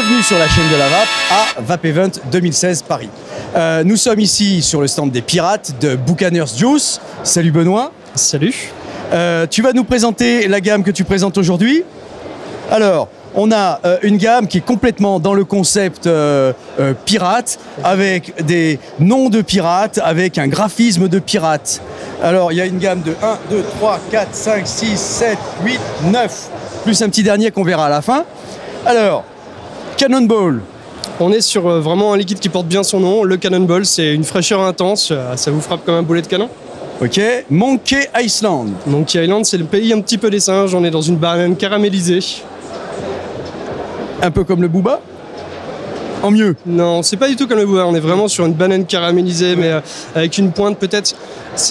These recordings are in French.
Bienvenue sur la chaîne de la Vape à Vape Event 2016 Paris. Nous sommes ici sur le stand des pirates de Buchaners Juice. Salut Benoît. Salut. Tu vas nous présenter la gamme que tu présentes aujourd'hui. Alors, on a une gamme qui est complètement dans le concept pirate, avec des noms de pirates, avec un graphisme de pirate. Alors, il y a une gamme de 1, 2, 3, 4, 5, 6, 7, 8, 9, plus un petit dernier qu'on verra à la fin. Alors, Cannonball. On est sur vraiment un liquide qui porte bien son nom. Le Cannonball, c'est une fraîcheur intense. Ça vous frappe comme un boulet de canon. Ok. Monkey Island. Monkey Island, c'est le pays un petit peu des singes. On est dans une banane caramélisée. Un peu comme le Booba. En mieux. Non, c'est pas du tout comme le Booba. On est vraiment sur une banane caramélisée, mais avec une pointe peut-être.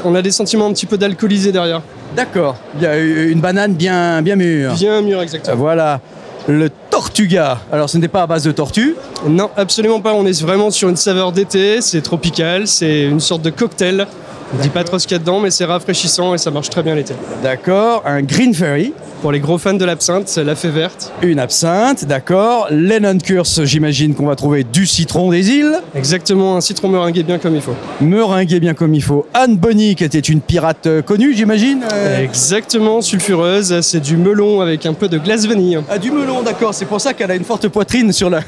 On a des sentiments un petit peu d'alcoolisé derrière. D'accord. Il y a une banane bien mûre. Bien mûre, exactement. Voilà. Le Tortuga. Alors, ce n'est pas à base de tortue. Non, absolument pas. On est vraiment sur une saveur d'été. C'est tropical. C'est une sorte de cocktail. On ne dit pas trop ce qu'il y a dedans, mais c'est rafraîchissant et ça marche très bien l'été. D'accord. Un Green Fairy. Pour les gros fans de l'absinthe, c'est la fée verte. Une absinthe, d'accord. Lennon Curse, j'imagine qu'on va trouver du citron des îles. Exactement, un citron meringué bien comme il faut. Meringué bien comme il faut. Anne Bonny, qui était une pirate connue, j'imagine. Exactement, sulfureuse. C'est du melon avec un peu de glace vanille. Ah, du melon, d'accord. C'est pour ça qu'elle a une forte poitrine sur la...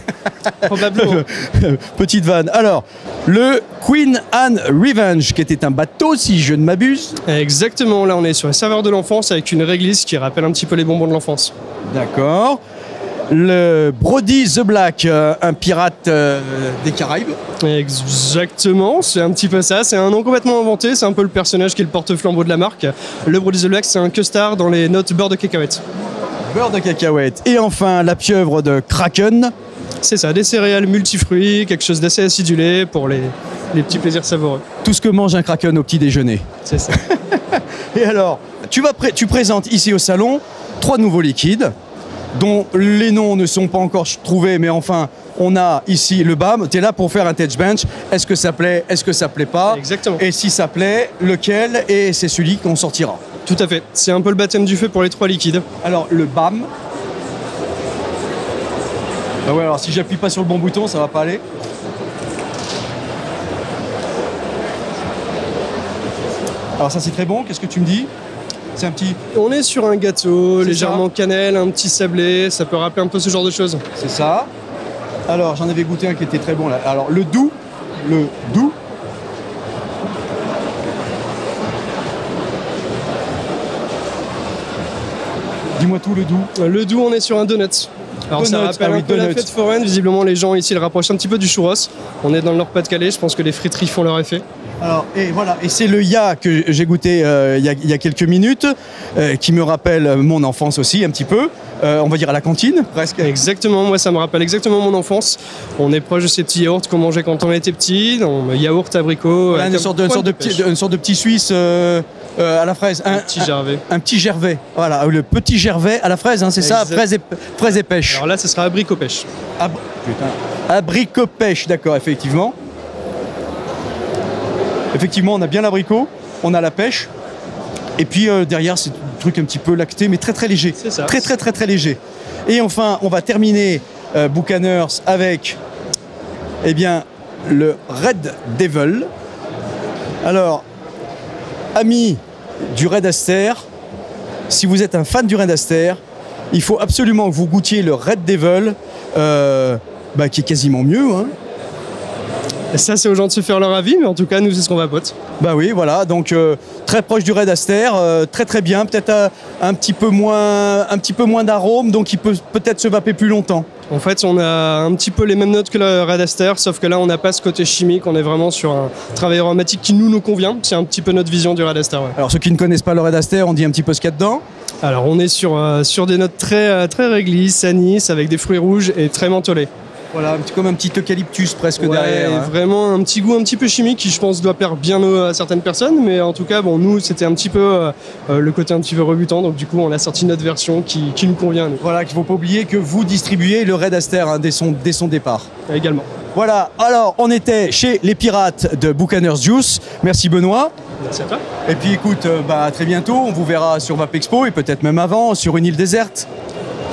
Probablement. Petite vanne. Alors, le Queen Anne Revenge, qui était un bateau, si je ne m'abuse. Exactement, là on est sur la saveur de l'enfance avec une réglisse qui rappelle un petit peu les bonbons de l'enfance. D'accord. Le Brody the Black, un pirate des Caraïbes. Exactement, c'est un petit peu ça. C'est un nom complètement inventé. C'est un peu le personnage qui est le porte-flambeau de la marque. Le Brody the Black, c'est un custard dans les notes beurre de cacahuète. Beurre de cacahuète. Et enfin, la pieuvre de Kraken. C'est ça, des céréales multifruits, quelque chose d'assez acidulé pour les petits plaisirs savoureux. Tout ce que mange un Kraken au petit déjeuner. C'est ça. Et alors, tu présentes ici au salon 3 nouveaux liquides, dont les noms ne sont pas encore trouvés, mais enfin, on a ici le BAM. Tu es là pour faire un test bench. Est-ce que ça plaît? Est-ce que ça plaît pas? Exactement. Et si ça plaît, lequel? Et c'est celui qu'on sortira. Tout à fait. C'est un peu le baptême du feu pour les 3 liquides. Alors, le BAM. Ah ouais, alors si j'appuie pas sur le bon bouton, ça va pas aller. Alors ça c'est très bon, qu'est-ce que tu me dis? C'est un petit... On est sur un gâteau, C'est légèrement ça. cannelle, un petit sablé, ça peut rappeler un peu ce genre de choses. C'est ça. Alors j'en avais goûté un qui était très bon là. Alors le doux. Dis-moi tout, le doux. Le doux, on est sur un donut. Alors ça Donut, rappelle ah oui, un peu la donut. fête foraine, visiblement les gens ici le rapprochent un petit peu du churros. On est dans le Nord-Pas-de-Calais, je pense que les friteries font leur effet. Alors, et voilà, et c'est le Ya que j'ai goûté il y a quelques minutes, qui me rappelle mon enfance aussi un petit peu. On va dire à la cantine, presque. Exactement, moi ça me rappelle exactement mon enfance. On est proche de ces petits yaourts qu'on mangeait quand on était petit, yaourt, abricot. Voilà, une sorte de petit Suisse à la fraise. Un petit gervais. Un petit gervais. Voilà, le petit gervais à la fraise, hein, c'est ça, Exact. fraise et pêche. Alors là, ce sera abricot pêche. Abricot pêche, d'accord, effectivement. Effectivement, on a bien l'abricot, on a la pêche. Et puis derrière, c'est un truc un petit peu lacté, mais très très léger. C'est ça. Très léger. Et enfin, on va terminer Buchaners avec eh bien, le Red Devil. Alors, amis du Red Aster, si vous êtes un fan du Red Aster, il faut absolument que vous goûtiez le Red Devil, qui est quasiment mieux, hein. Et ça, c'est aux gens de se faire leur avis, mais en tout cas, nous, c'est ce qu'on vapote. Bah oui, voilà, donc très proche du Red Aster, très bien, peut-être un petit peu moins d'arôme, donc il peut peut-être se vaper plus longtemps. En fait, on a un petit peu les mêmes notes que le Red Aster, sauf que là, on n'a pas ce côté chimique, on est vraiment sur un travail aromatique qui nous convient. C'est un petit peu notre vision du Red Aster. Ouais. Alors ceux qui ne connaissent pas le Red Aster, on dit un petit peu ce qu'il y a dedans. Alors, on est sur des notes très réglisses, anis, avec des fruits rouges et très mentholés. Voilà, comme un petit eucalyptus presque derrière. Hein. Vraiment un petit goût un petit peu chimique qui, je pense, doit plaire bien à certaines personnes. Mais en tout cas, bon, nous, c'était un petit peu le côté un petit peu rebutant. Donc, du coup, on a sorti notre version qui nous convient. Nous. Voilà, qu'il ne faut pas oublier que vous distribuez le Red Aster hein, dès son départ. Également. Voilà, alors on était chez les pirates de Buchaners Juice. Merci Benoît. Merci à toi. Et puis écoute, à très bientôt. On vous verra sur Vape Expo et peut-être même avant sur une île déserte.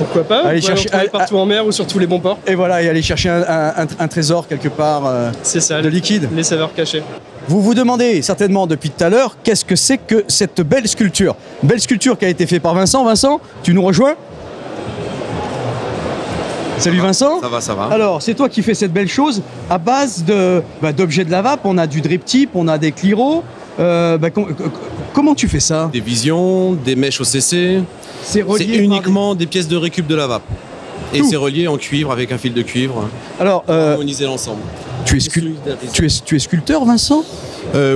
Pourquoi pas? Aller Vous pouvez chercher- en trouver partout en mer ou sur tous les bons ports. Et voilà, et aller chercher un trésor quelque part C'est ça, de liquide. les saveurs cachées. Vous vous demandez certainement depuis tout à l'heure qu'est-ce que c'est que cette belle sculpture. Belle sculpture qui a été faite par Vincent. Vincent, tu nous rejoins? Salut Vincent. Ça va, ça va. Alors, c'est toi qui fais cette belle chose à base d'objets de la vape. On a du drip tip, on a des cliros. Comment tu fais ça? Des visions, des mèches au CC. C'est C'est relié par uniquement des pièces de récup de la vape. Et Tout. c'est relié en cuivre avec un fil de cuivre des- Alors, pour harmoniser l'ensemble. tu es sculpteur, Vincent?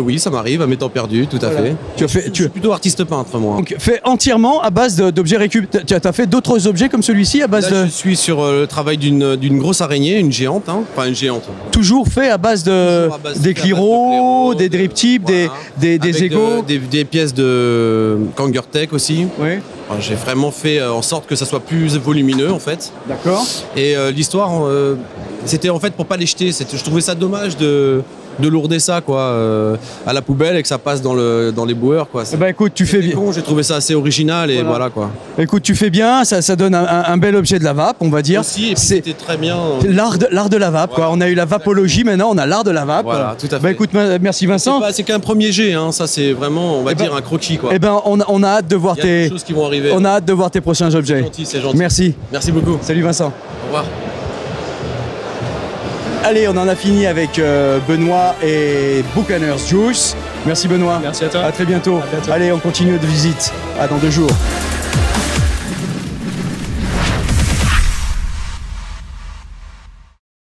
Oui, ça m'arrive à mes temps perdus, tout à Voilà. fait. Tu as fait, Je tu suis plutôt artiste peintre, moi. donc, fait entièrement à base d'objets récup. Tu as fait d'autres objets comme celui-ci à base Là, de. je suis sur le travail d'une grosse araignée, une géante, hein. Enfin une géante. Toujours fait à base Toujours à base des de cliros, des drip tips, voilà. des Avec égaux. des pièces de Kangertech aussi. Oui, Enfin, j'ai vraiment fait en sorte que ça soit plus volumineux en fait. d'accord. Et l'histoire, c'était en fait pour pas les jeter. Je trouvais ça dommage de lourder ça quoi, à la poubelle et que ça passe dans les boueurs quoi. Eh ben, écoute, tu fais C'est bien. con, j'ai trouvé ça assez original et voilà quoi. Écoute, tu fais bien. Ça donne un bel objet de la vape, on va dire. Aussi, et puis C'est c'était très bien. l'art de la vape. Voilà. Quoi. On a eu la vapologie, maintenant on a l'art de la vape. Voilà, tout à fait. Bah, écoute, merci Vincent. C'est qu'un premier jet, hein. Ça c'est vraiment, on va Eh ben- dire, un croquis quoi. Eh ben, on a hâte de voir Il y a des tes. choses qui vont arriver. On a hâte de voir tes prochains objets. C'est gentil. Merci. Merci beaucoup. Salut Vincent. Au revoir. Allez, on en a fini avec Benoît et Buchaners Juice. Merci Benoît. Merci à toi. À très bientôt. À bientôt. Allez, on continue de visite. À dans 2 jours.